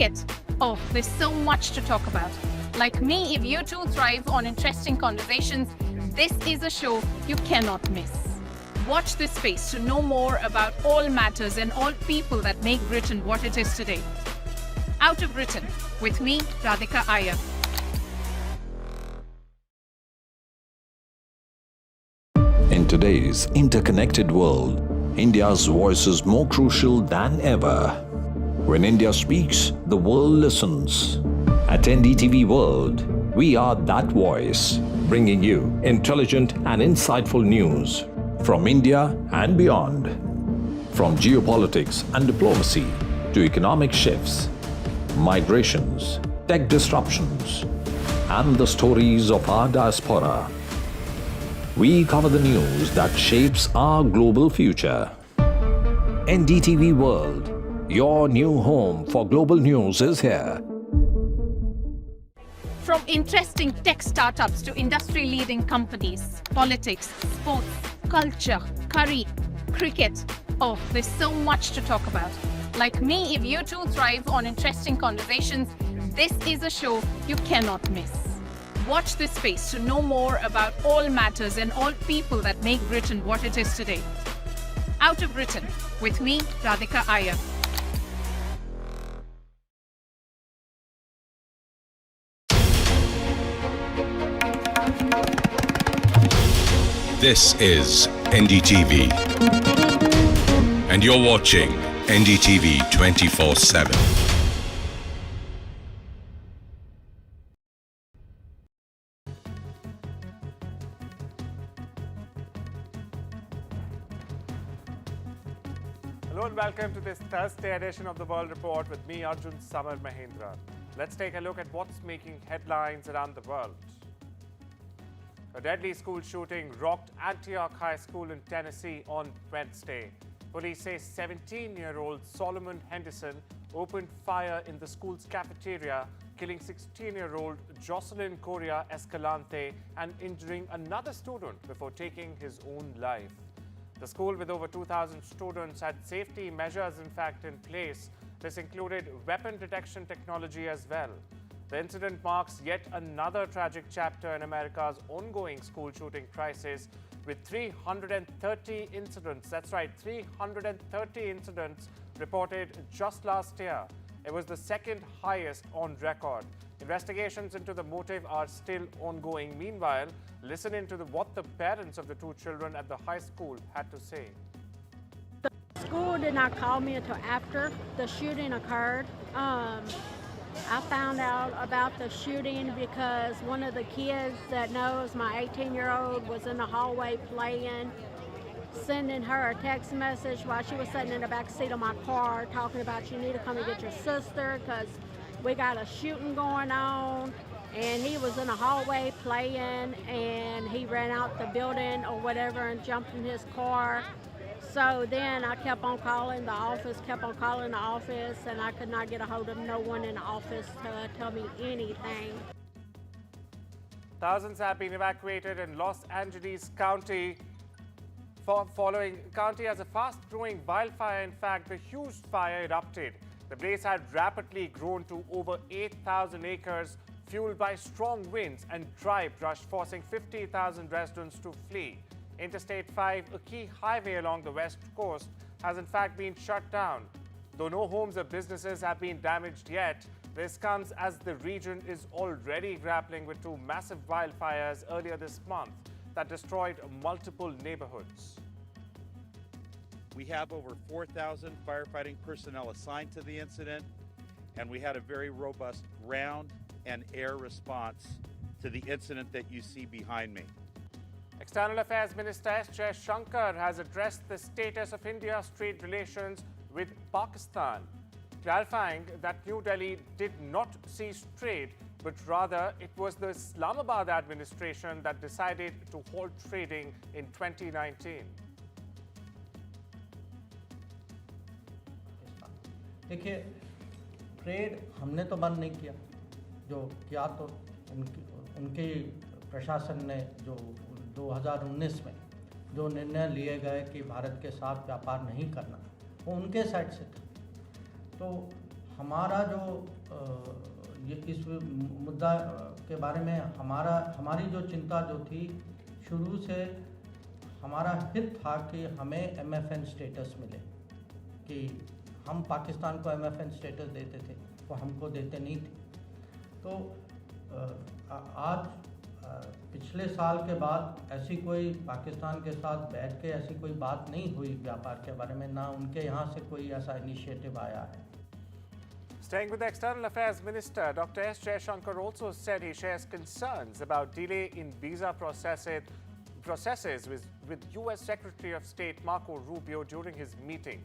It. Oh, there's so much to talk about. Like me, if you too thrive on interesting conversations, this is a show you cannot miss. Watch this space to know more about all matters and all people that make Britain what it is today. Out of Britain, with me, Radhika Iyer. In today's interconnected world, India's voice is more crucial than ever. When India speaks, the world listens. At NDTV World, we are that voice, bringing you intelligent and insightful news from India and beyond. From geopolitics and diplomacy to economic shifts, migrations, tech disruptions, and the stories of our diaspora. We cover the news that shapes our global future. NDTV World, your new home for global news is here. From interesting tech startups to industry-leading companies, politics, sports, culture, curry, cricket. Oh, there's so much to talk about. Like me, if you too thrive on interesting conversations, this is a show you cannot miss. Watch this space to know more about all matters and all people that make Britain what it is today. Out of Britain, with me, Radhika Iyer. This is NDTV, and you're watching NDTV 24/7. Hello and welcome to this Thursday edition of the World Report with me, Arjun Samar Mahindra. Let's take a look at what's making headlines around the world. A deadly school shooting rocked Antioch High School in Tennessee on Wednesday. Police say 17-year-old Solomon Henderson opened fire in the school's cafeteria, killing 16-year-old Jocelyn Correa Escalante and injuring another student before taking his own life. The school, with over 2,000 students, had safety measures in fact in place. This included weapon detection technology as well. The incident marks yet another tragic chapter in America's ongoing school shooting crisis, with 330 incidents, that's right, 330 incidents reported just last year. It was the second highest on record. Investigations into the motive are still ongoing. Meanwhile, listen into what the parents of the two children at the high school had to say. The school did not call me until after the shooting occurred. I found out about the shooting because one of the kids that knows my 18-year-old was in the hallway playing, sending her a text message while she was sitting in the back seat of my car talking about, you need to come and get your sister because we got a shooting going on. And he was in the hallway playing and he ran out the building or whatever and jumped in his car. So then I kept on calling the office, and I could not get a hold of no one in the office to tell me anything. Thousands have been evacuated in Los Angeles County. County has a fast-growing wildfire. In fact, the huge fire erupted. The blaze had rapidly grown to over 8,000 acres, fueled by strong winds and dry brush, forcing 50,000 residents to flee. Interstate 5, a key highway along the west coast, has in fact been shut down. Though no homes or businesses have been damaged yet, this comes as the region is already grappling with two massive wildfires earlier this month that destroyed multiple neighborhoods. We have over 4,000 firefighting personnel assigned to the incident, and we had a very robust ground and air response to the incident that you see behind me. External Affairs Minister S. Jaishankar has addressed the status of India's trade relations with Pakistan, clarifying that New Delhi did not cease trade, but rather it was the Islamabad administration that decided to halt trading in 2019. देखिए, trade हमने तो बंद नहीं किया, जो किया तो उनके प्रशासन ने जो 2019 में जो निर्णय लिए गए कि भारत के साथ व्यापार नहीं करना, वो उनके साइड से था। तो हमारा जो ये इस मुद्दा के बारे में हमारी जो चिंता जो थी शुरू से, हमारा हित था कि हमें MFN स्टेटस मिले, कि हम पाकिस्तान को MFN स्टेटस देते थे, वो हमको देते नहीं थे। तो आज पिछले साल के बाद ऐसी कोई पाकिस्तान के साथ बैठ के ऐसी कोई बात नहीं हुई व्यापार के बारे में, ना उनके यहाँ से कोई ऐसा इनिशिएटिव आया है। Staying with the External Affairs Minister, Dr. S. Jaishankar also said he shares concerns about delay in visa processes with U.S. Secretary of State Marco Rubio during his meeting.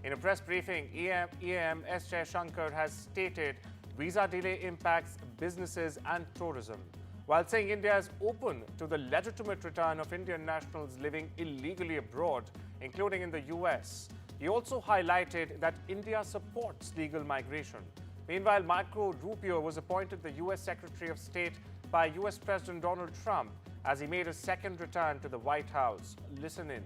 In a press briefing, EAM S. Jaishankar has stated visa delay impacts businesses and tourism, while saying India is open to the legitimate return of Indian nationals living illegally abroad, including in the U.S. He also highlighted that India supports legal migration. Meanwhile, Marco Rubio was appointed the U.S. Secretary of State by U.S. President Donald Trump as he made a second return to the White House. Listen in.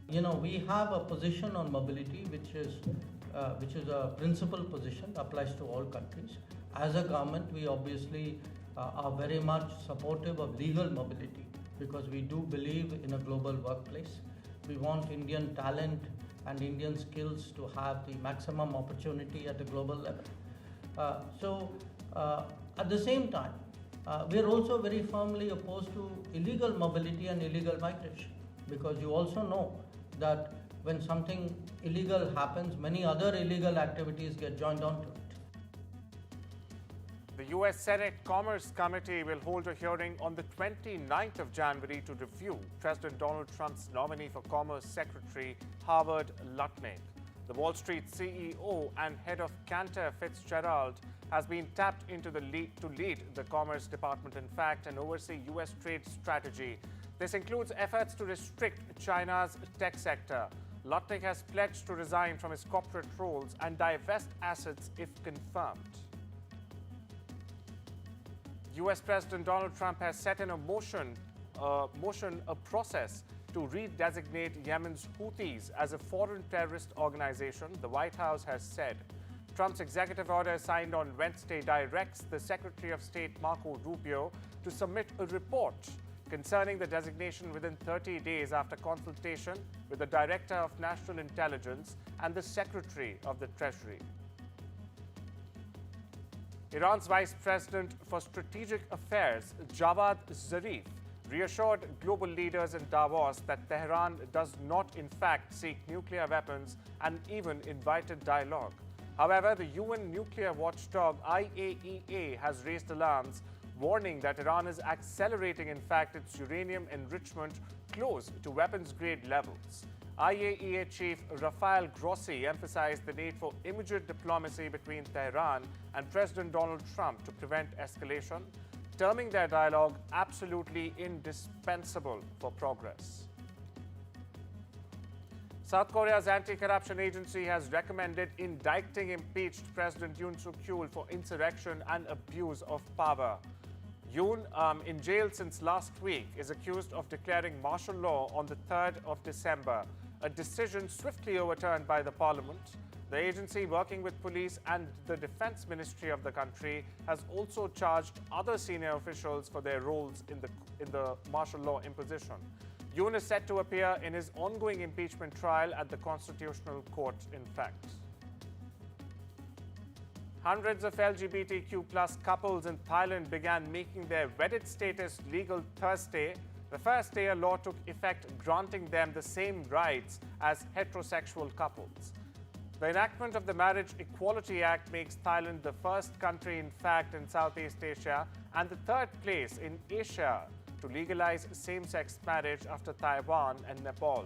You know, we have a position on mobility which is a principal position, applies to all countries. As a government, we obviously are very much supportive of legal mobility because we do believe in a global workplace. We want Indian talent and Indian skills to have the maximum opportunity at a global level. At the same time, we are also very firmly opposed to illegal mobility and illegal migration, because you also know that when something illegal happens, many other illegal activities get joined onto it. The U.S. Senate Commerce Committee will hold a hearing on the 29th of January to review President Donald Trump's nominee for Commerce Secretary, Howard Lutnick. The Wall Street CEO and head of Cantor Fitzgerald has been tapped into to lead the Commerce Department, in fact, and oversee U.S. trade strategy. This includes efforts to restrict China's tech sector. Lutnick has pledged to resign from his corporate roles and divest assets if confirmed. U.S. President Donald Trump has set in a motion a process to redesignate Yemen's Houthis as a foreign terrorist organization, the White House has said. Trump's executive order signed on Wednesday directs the Secretary of State Marco Rubio to submit a report concerning the designation within 30 days after consultation with the Director of National Intelligence and the Secretary of the Treasury. Iran's Vice President for Strategic Affairs, Javad Zarif, reassured global leaders in Davos that Tehran does not in fact seek nuclear weapons and even invited dialogue. However, the UN nuclear watchdog IAEA has raised alarms, warning that Iran is accelerating in fact its uranium enrichment close to weapons-grade levels. IAEA Chief Rafael Grossi emphasized the need for immediate diplomacy between Tehran and President Donald Trump to prevent escalation, terming their dialogue absolutely indispensable for progress. South Korea's anti-corruption agency has recommended indicting impeached President Yoon Suk-yeol for insurrection and abuse of power. Yoon, in jail since last week, is accused of declaring martial law on the 3rd of December, a decision swiftly overturned by the parliament. The agency, working with police and the defense ministry of the country, has also charged other senior officials for their roles in the martial law imposition. Yoon is set to appear in his ongoing impeachment trial at the Constitutional Court, in fact. Hundreds of LGBTQ+ couples in Thailand began making their wedded status legal Thursday, the first day a law took effect granting them the same rights as heterosexual couples. The enactment of the Marriage Equality Act makes Thailand the first country, in fact, in Southeast Asia and the third place in Asia to legalize same-sex marriage after Taiwan and Nepal.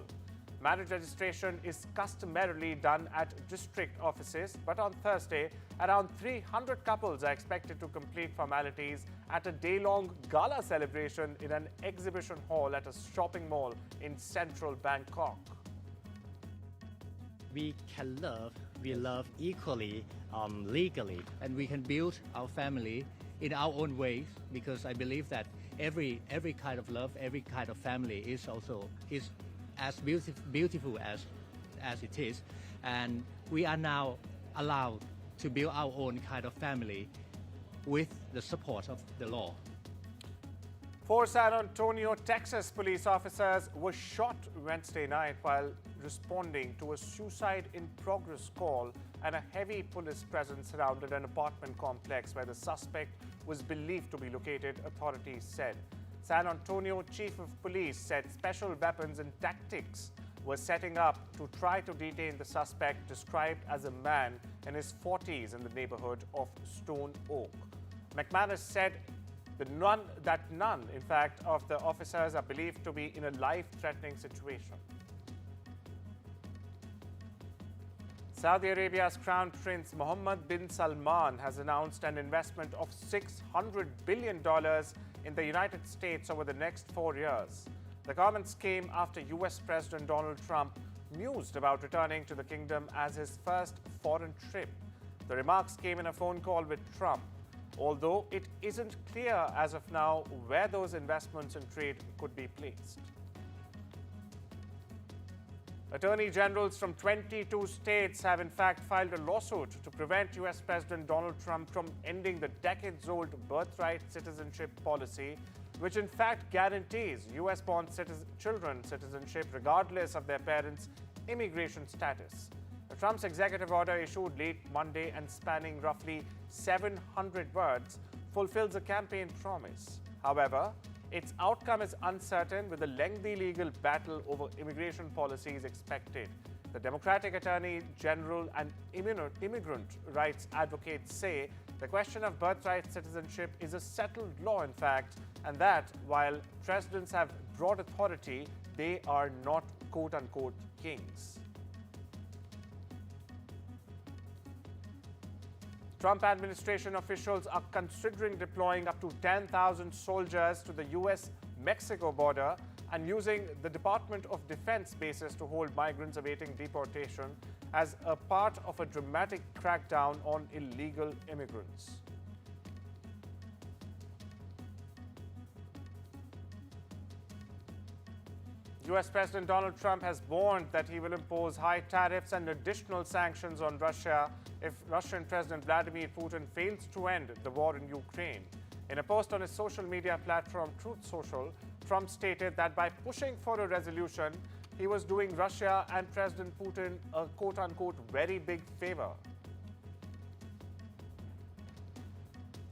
Marriage registration is customarily done at district offices, but on Thursday, around 300 couples are expected to complete formalities at a day-long gala celebration in an exhibition hall at a shopping mall in central Bangkok. We love equally, legally, and we can build our family in our own ways, because I believe that every kind of love, every kind of family is as beautiful as it is. and we are now allowed to build our own kind of family with the support of the law. 4 San Antonio, Texas police officers were shot Wednesday night while responding to a suicide-in-progress call, and a heavy police presence surrounded an apartment complex where the suspect was believed to be located, authorities said. San Antonio Chief of Police said special weapons and tactics were setting up to try to detain the suspect, described as a man in his 40s in the neighborhood of Stone Oak. McManus said that none, in fact, of the officers are believed to be in a life-threatening situation. Saudi Arabia's Crown Prince Mohammed bin Salman has announced an investment of $600 billion in the United States over the next 4 years. The comments came after US President Donald Trump mused about returning to the kingdom as his first foreign trip. The remarks came in a phone call with Trump, although it isn't clear as of now where those investments in trade could be placed. Attorney generals from 22 states have in fact filed a lawsuit to prevent US President Donald Trump from ending the decades-old birthright citizenship policy, which in fact guarantees US-born children citizenship regardless of their parents' immigration status. Trump's executive order, issued late Monday and spanning roughly 700 words, fulfills a campaign promise. However, its outcome is uncertain, with a lengthy legal battle over immigration policies expected. The Democratic Attorney General and immigrant rights advocates say the question of birthright citizenship is a settled law, in fact, and that while presidents have broad authority, they are not quote-unquote kings. Trump administration officials are considering deploying up to 10,000 soldiers to the US-Mexico border and using the Department of Defense bases to hold migrants awaiting deportation as a part of a dramatic crackdown on illegal immigrants. US President Donald Trump has warned that he will impose high tariffs and additional sanctions on Russia if Russian President Vladimir Putin fails to end the war in Ukraine. In a post on his social media platform Truth Social, Trump stated that by pushing for a resolution, he was doing Russia and President Putin a quote-unquote very big favor.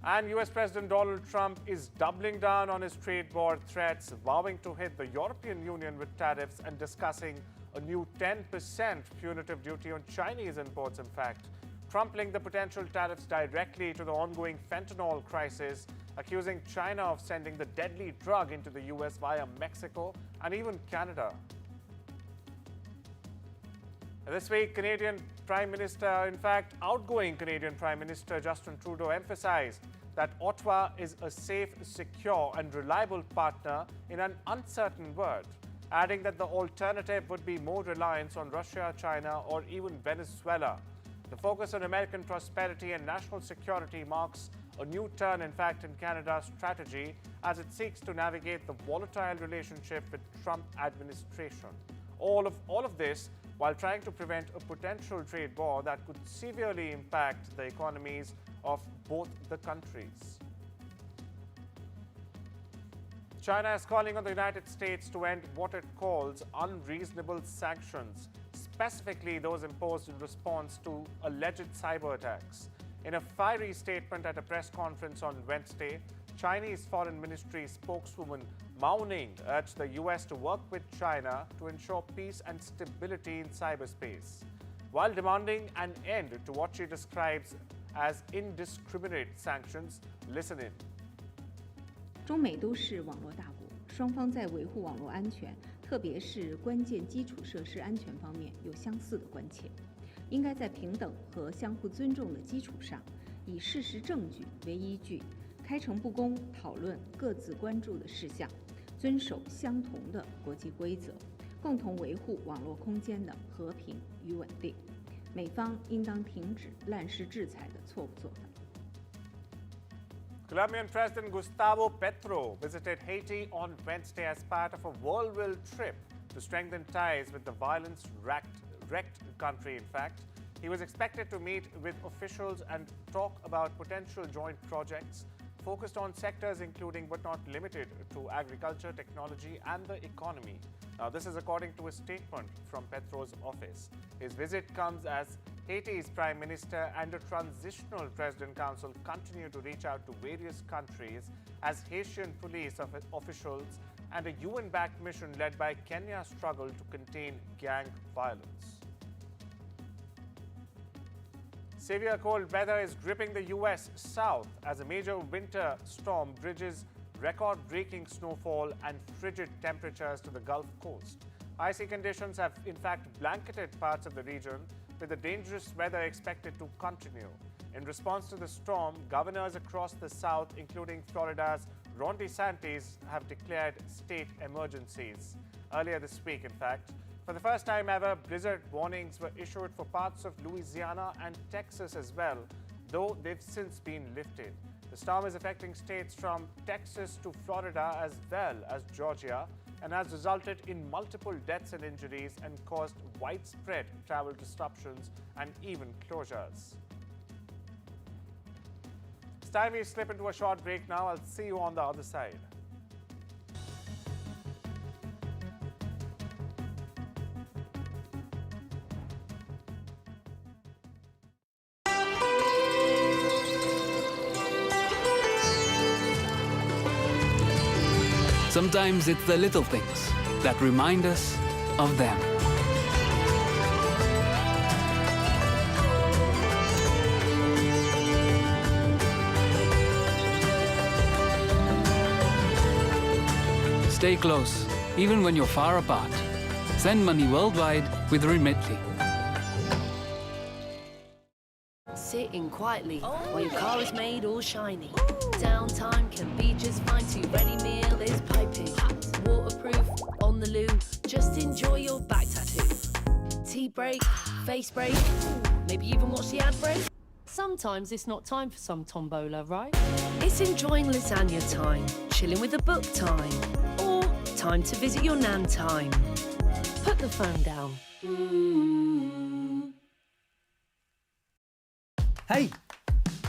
And US President Donald Trump is doubling down on his trade war threats, vowing to hit the European Union with tariffs and discussing a new 10% punitive duty on Chinese imports, in fact. Trump linked the potential tariffs directly to the ongoing fentanyl crisis, accusing China of sending the deadly drug into the US via Mexico and even Canada. This week, Canadian Prime Minister, in fact, outgoing Canadian Prime Minister Justin Trudeau emphasized that Ottawa is a safe, secure and reliable partner in an uncertain world, adding that the alternative would be more reliance on Russia, China or even Venezuela. The focus on American prosperity and national security marks a new turn, in fact, in Canada's strategy as it seeks to navigate the volatile relationship with Trump administration. All of this while trying to prevent a potential trade war that could severely impact the economies of both the countries. China is calling on the United States to end what it calls unreasonable sanctions, specifically those imposed in response to alleged cyber attacks. In a fiery statement at a press conference on Wednesday, Chinese Foreign Ministry spokeswoman Mao Ning urged the US to work with China to ensure peace and stability in cyberspace, while demanding an end to what she describes as indiscriminate sanctions. Listen in. 中美都是网络大国，双方在维护网络安全，特别是关键基础设施安全方面有相似的关切，应该在平等和相互尊重的基础上，以事实证据为依据，开诚布公讨论各自关注的事项，遵守相同的国际规则，共同维护网络空间的和平与稳定。美方应当停止滥施制裁的错误做法。 Colombian President Gustavo Petro visited Haiti on Wednesday as part of a whirlwind trip to strengthen ties with the violence-wrecked country, in fact. He was expected to meet with officials and talk about potential joint projects focused on sectors including but not limited to agriculture, technology and the economy. Now, this is according to a statement from Petro's office. His visit comes as Haiti's Prime Minister and a transitional President Council continue to reach out to various countries as Haitian police officials and a UN-backed mission led by Kenya struggle to contain gang violence. Severe cold weather is gripping the U.S. South as a major winter storm bridges record-breaking snowfall and frigid temperatures to the Gulf Coast. Icy conditions have in fact blanketed parts of the region, with the dangerous weather expected to continue. In response to the storm, governors across the South, including Florida's Ron DeSantis, have declared state emergencies. Earlier this week, in fact, for the first time ever, blizzard warnings were issued for parts of Louisiana and Texas as well, though they've since been lifted. The storm is affecting states from Texas to Florida as well as Georgia and has resulted in multiple deaths and injuries and caused widespread travel disruptions and even closures. It's time we slip into a short break now. I'll see you on the other side. Sometimes it's the little things that remind us of them. Stay close, even when you're far apart. Send money worldwide with Remitly. Sitting quietly while your car is made all shiny. Downtime can be just fine too. Ready meal is piping. Waterproof on the loo. Just enjoy your back tattoo. Tea break, face break, maybe even watch the ad break. Sometimes it's not time for some tombola, right? It's enjoying lasagna time, chilling with a book time, or time to visit your nan time. Put the phone down. Hey,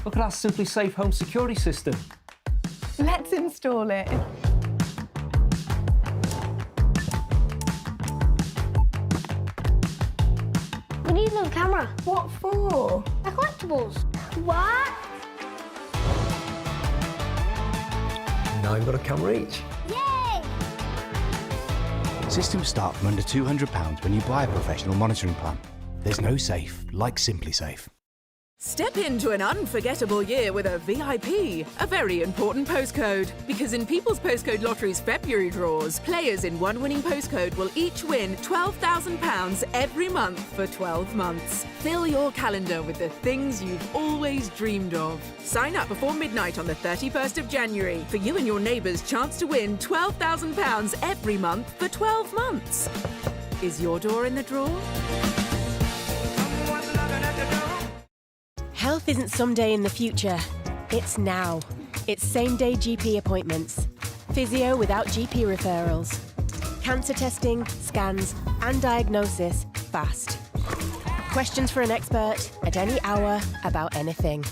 look at our Simply Safe home security system. Let's install it. We need another camera. What for? The collectibles. What? Now you've got a camera each. Yay! Systems start from under £200 when you buy a professional monitoring plan. There's no safe like Simply Safe. Step into an unforgettable year with a VIP, a very important postcode. Because in People's Postcode Lottery's February draws, players in one winning postcode will each win £12,000 every month for 12 months. Fill your calendar with the things you've always dreamed of. Sign up before midnight on the 31st of January for you and your neighbours' chance to win £12,000 every month for 12 months. Is your door in the draw? Health isn't someday in the future, it's now. It's same-day GP appointments, physio without GP referrals, cancer testing, scans and diagnosis fast. Questions for an expert at any hour about anything.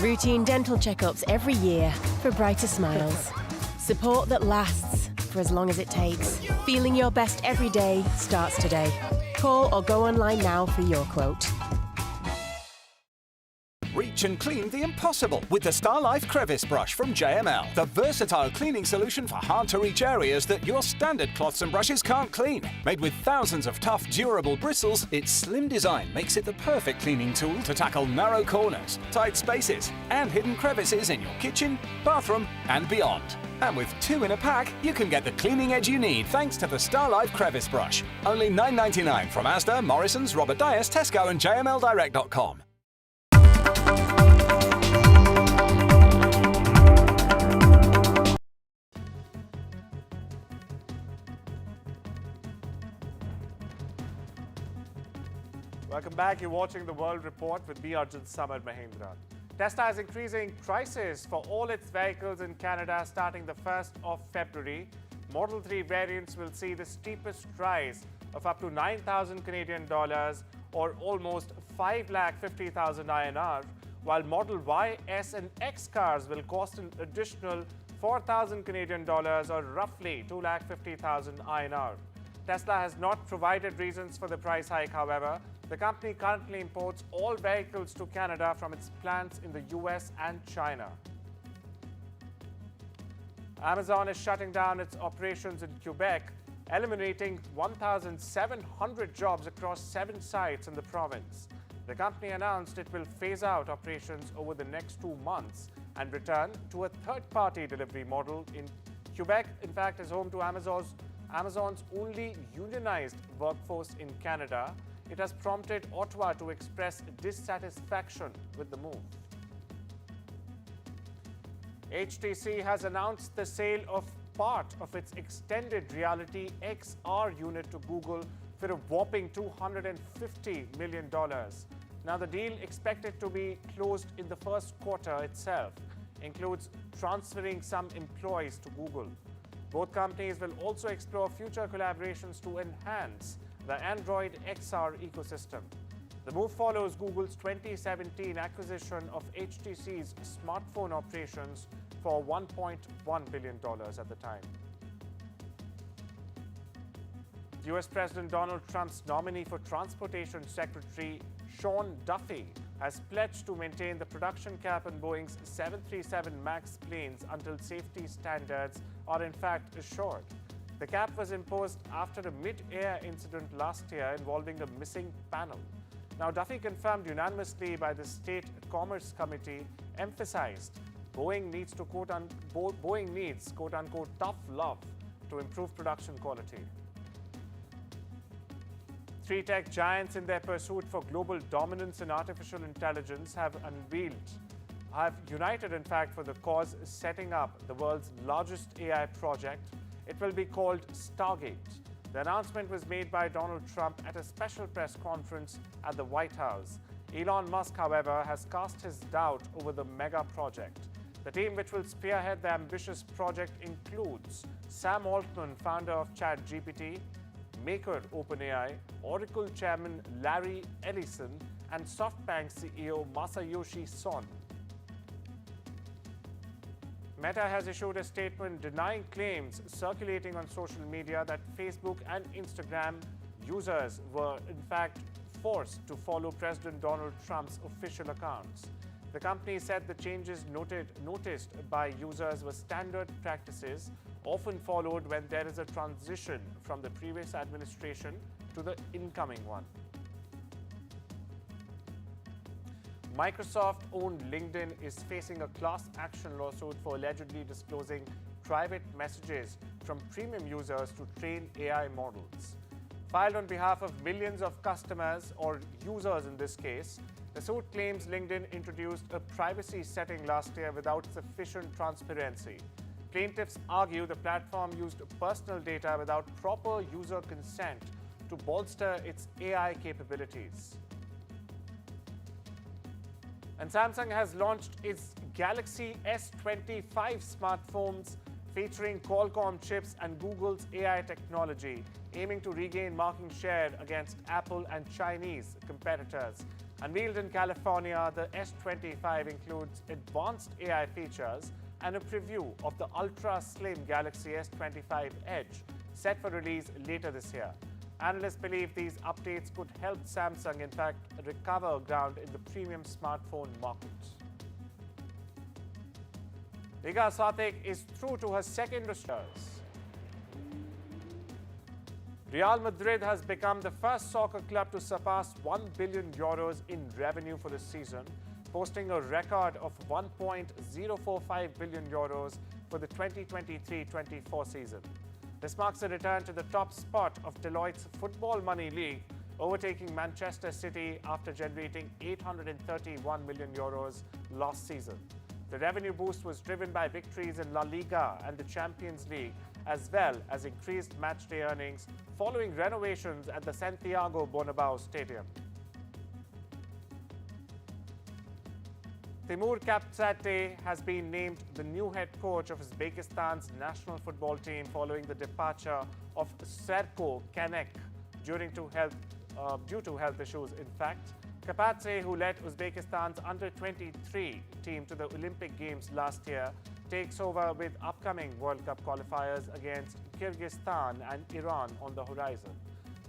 Routine dental checkups every year for brighter smiles. Support that lasts for as long as it takes. Feeling your best every day starts today. Call or go online now for your quote. Reach and clean the impossible with the StarLife Crevice Brush from JML. The versatile cleaning solution for hard-to-reach areas that your standard cloths and brushes can't clean. Made with thousands of tough, durable bristles, its slim design makes it the perfect cleaning tool to tackle narrow corners, tight spaces, and hidden crevices in your kitchen, bathroom, and beyond. And with 2 in a pack, you can get the cleaning edge you need thanks to the StarLife Crevice Brush. Only $9.99 from Asda, Morrison's, Robert Dyas, Tesco, and JMLDirect.com. Welcome back. You're watching The World Report with me, Arjun Samar Mahindran. Tesla is increasing prices for all its vehicles in Canada starting the 1st of February. Model 3 variants will see the steepest rise of up to $9,000 Canadian dollars or almost 5,50,000 INR, while Model Y, S and X cars will cost an additional 4,000 Canadian dollars or roughly 2,50,000 INR. Tesla has not provided reasons for the price hike, however. The company currently imports all vehicles to Canada from its plants in the US and China. Amazon is shutting down its operations in Quebec, eliminating 1,700 jobs across 7 sites in the province. The company announced it will phase out operations over the next 2 months and return to a third-party delivery model. In Quebec, in fact, is home to Amazon's only unionized workforce in Canada. It has prompted Ottawa to express dissatisfaction with the move. HTC has announced the sale of part of its extended reality XR unit to Google for a whopping $250 million. Now, the deal, expected to be closed in the first quarter itself, includes transferring some employees to Google. Both companies will also explore future collaborations to enhance the Android XR ecosystem. The move follows Google's 2017 acquisition of HTC's smartphone operations for $1.1 billion at the time. US President Donald Trump's nominee for Transportation Secretary Sean Duffy has pledged to maintain the production cap on Boeing's 737 MAX planes until safety standards are in fact assured. The cap was imposed after a mid-air incident last year involving a missing panel. Now, Duffy, confirmed unanimously by the State Commerce Committee, emphasized Boeing needs quote-unquote tough love to improve production quality. 3 tech giants, in their pursuit for global dominance in artificial intelligence, have united, in fact, for the cause, setting up the world's largest AI project. It will be called Stargate. The announcement was made by Donald Trump at a special press conference at the White House. Elon Musk, however, has cast his doubt over the mega project. The team which will spearhead the ambitious project includes Sam Altman, founder of ChatGPT, maker OpenAI, Oracle chairman Larry Ellison, and SoftBank CEO Masayoshi Son. Meta has issued a statement denying claims circulating on social media that Facebook and Instagram users were in fact forced to follow President Donald Trump's official accounts. The company said the changes noticed by users were standard practices often followed when there is a transition from the previous administration to the incoming one. Microsoft-owned LinkedIn is facing a class action lawsuit for allegedly disclosing private messages from premium users to train AI models. Filed on behalf of millions of customers, or users in this case, the suit claims LinkedIn introduced a privacy setting last year without sufficient transparency. Plaintiffs argue the platform used personal data without proper user consent to bolster its AI capabilities. And Samsung has launched its Galaxy S25 smartphones featuring Qualcomm chips and Google's AI technology, aiming to regain market share against Apple and Chinese competitors. Unveiled in California, the S25 includes advanced AI features and a preview of the ultra-slim Galaxy S25 Edge, set for release later this year. Analysts believe these updates could help Samsung, in fact, recover ground in the premium smartphone market. Iga Swiatek is through to her second years. Real Madrid has become the first soccer club to surpass €1 billion in revenue for the season, posting a record of €1.045 billion for the 2023-24 season. This marks a return to the top spot of Deloitte's Football Money League, overtaking Manchester City after generating €831 million last season. The revenue boost was driven by victories in La Liga and the Champions League, as well as increased matchday earnings following renovations at the Santiago Bernabéu Stadium. Timur Kapsate has been named the new head coach of Uzbekistan's national football team following the departure of Serko Kanek due to health due to health issues. In fact, Kapatse, who led Uzbekistan's under-23 team to the Olympic Games last year, takes over with upcoming World Cup qualifiers against Kyrgyzstan and Iran on the horizon.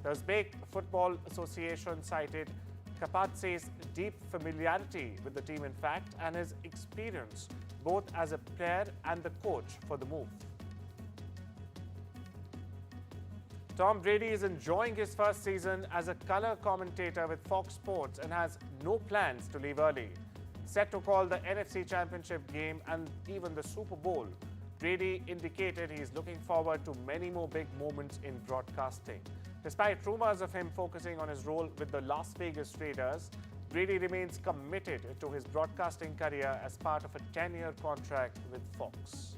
The Uzbek Football Association cited Kapatse's deep familiarity with the team, in fact, and his experience both as a player and the coach for the move. Tom Brady is enjoying his first season as a color commentator with Fox Sports and has no plans to leave early. Set to call the NFC Championship game and even the Super Bowl, Brady indicated he is looking forward to many more big moments in broadcasting. Despite rumors of him focusing on his role with the Las Vegas Raiders, Brady remains committed to his broadcasting career as part of a 10-year contract with Fox.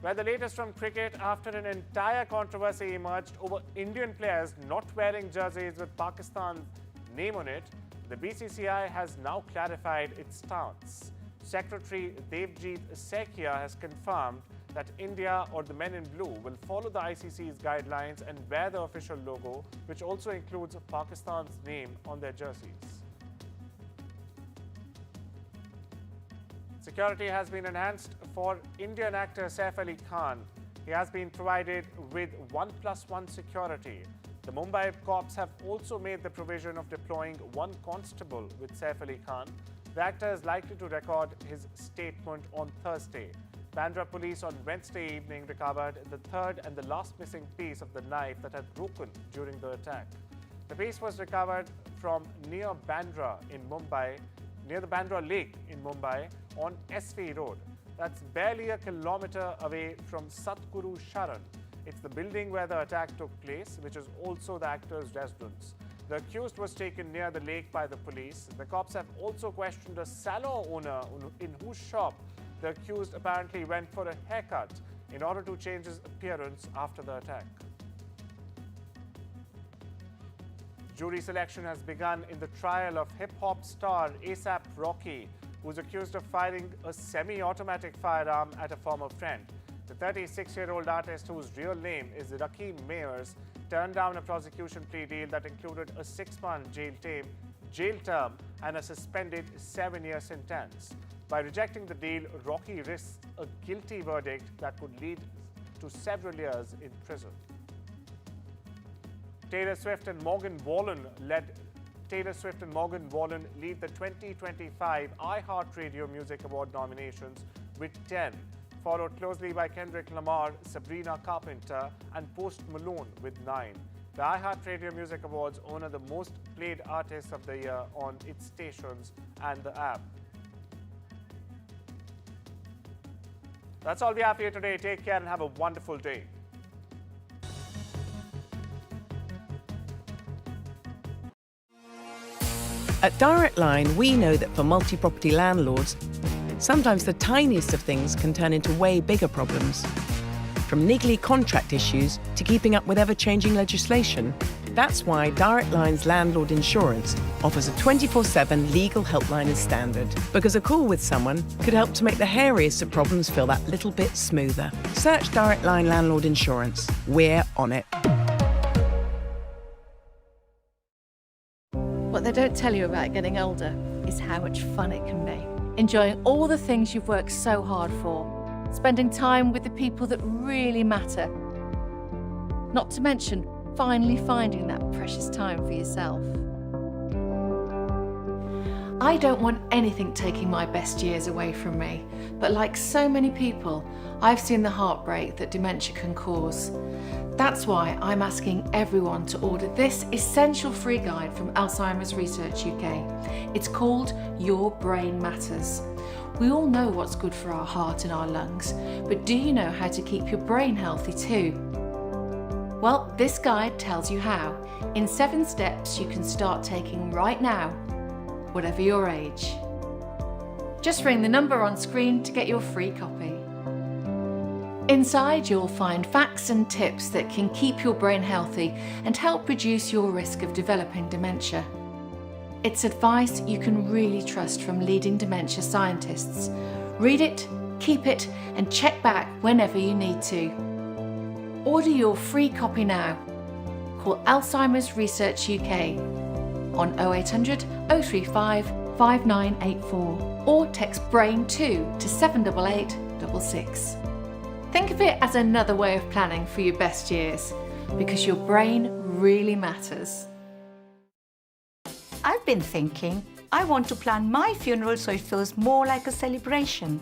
Well, the latest from cricket, after an entire controversy emerged over Indian players not wearing jerseys with Pakistan's name on it, the BCCI has now clarified its stance. Secretary Devjit Sekhia has confirmed that India or the men in blue will follow the ICC's guidelines and wear the official logo, which also includes Pakistan's name on their jerseys. Security has been enhanced for Indian actor Saif Ali Khan. He has been provided with 1+1 security. The Mumbai cops have also made the provision of deploying one constable with Saif Ali Khan. The actor is likely to record his statement on Thursday. Bandra police on Wednesday evening recovered the third and the last missing piece of the knife that had broken during the attack. The piece was recovered from near Bandra in Mumbai, near the Bandra Lake in Mumbai on SV Road. That's barely a kilometer away from Satguru Sharan. It's the building where the attack took place, which is also the actor's residence. The accused was taken near the lake by the police. The cops have also questioned a salon owner in whose shop the accused apparently went for a haircut in order to change his appearance after the attack. Jury selection has begun in the trial of hip-hop star A$AP Rocky, who's accused of firing a semi-automatic firearm at a former friend. The 36-year-old artist, whose real name is Rakeem Mayers, turned down a prosecution plea deal that included a 6-month jail term and a suspended 7-year sentence. By rejecting the deal, Rocky risks a guilty verdict that could lead to several years in prison. Taylor Swift and Morgan Wallen lead the 2025 iHeartRadio Music Award nominations with 10, followed closely by Kendrick Lamar, Sabrina Carpenter, and Post Malone with 9. The iHeartRadio Music Awards honor the most played artists of the year on its stations and the app. That's all we have for you today. Take care and have a wonderful day. At Direct Line, we know that for multi-property landlords, sometimes the tiniest of things can turn into way bigger problems. From niggly contract issues to keeping up with ever-changing legislation. That's why Direct Line's landlord insurance offers a 24/7 legal helpline as standard. Because a call with someone could help to make the hairiest of problems feel that little bit smoother. Search Direct Line Landlord Insurance. We're on it. What they don't tell you about getting older is how much fun it can be. Enjoying all the things you've worked so hard for. Spending time with the people that really matter. Not to mention, finally finding that precious time for yourself. I don't want anything taking my best years away from me, but like so many people, I've seen the heartbreak that dementia can cause. That's why I'm asking everyone to order this essential free guide from Alzheimer's Research UK. It's called Your Brain Matters. We all know what's good for our heart and our lungs, but do you know how to keep your brain healthy too? Well, this guide tells you how, in 7 steps you can start taking right now, whatever your age. Just ring the number on screen to get your free copy. Inside you'll find facts and tips that can keep your brain healthy and help reduce your risk of developing dementia. It's advice you can really trust from leading dementia scientists. Read it, keep it, and check back whenever you need to. Order your free copy now. call Alzheimer's Research UK on 0800 035 5984 or text BRAIN2 to 78866. Think of it as another way of planning for your best years, because your brain really matters. I've been thinking, I want to plan my funeral so it feels more like a celebration.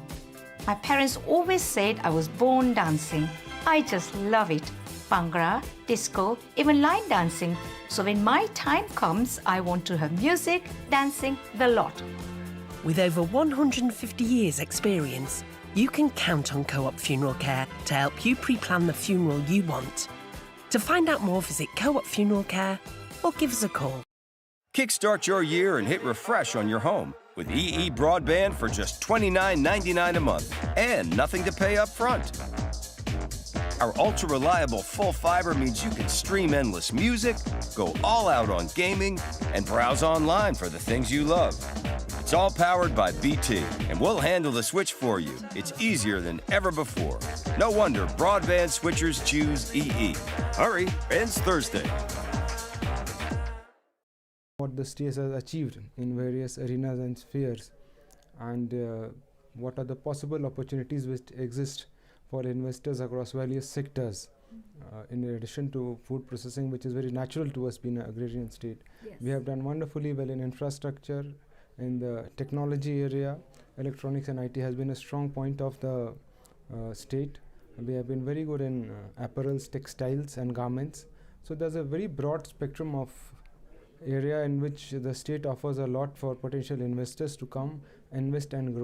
My parents always said I was born dancing. I just love it. Bhangra, disco, even line dancing. So when my time comes, I want to have music, dancing, the lot. With over 150 years experience, you can count on Co-op Funeral Care to help you pre-plan the funeral you want. To find out more, visit Co-op Funeral Care or give us a call. Kickstart your year and hit refresh on your home with EE Broadband for just $29.99 a month and nothing to pay up front. Our ultra-reliable full fiber means you can stream endless music, go all out on gaming, and browse online for the things you love. It's all powered by BT, and we'll handle the switch for you. It's easier than ever before. No wonder broadband switchers choose EE. Hurry, ends Thursday. What the state has achieved in various arenas and spheres, and what are the possible opportunities which exist for investors across various sectors, in addition to food processing, which is very natural to us being an agrarian state. Yes. We have done wonderfully well in infrastructure, in the technology area. Electronics and IT has been a strong point of the state. We have been very good in apparels, textiles and garments. So there's a very broad spectrum of area in which the state offers a lot for potential investors to come, invest and grow.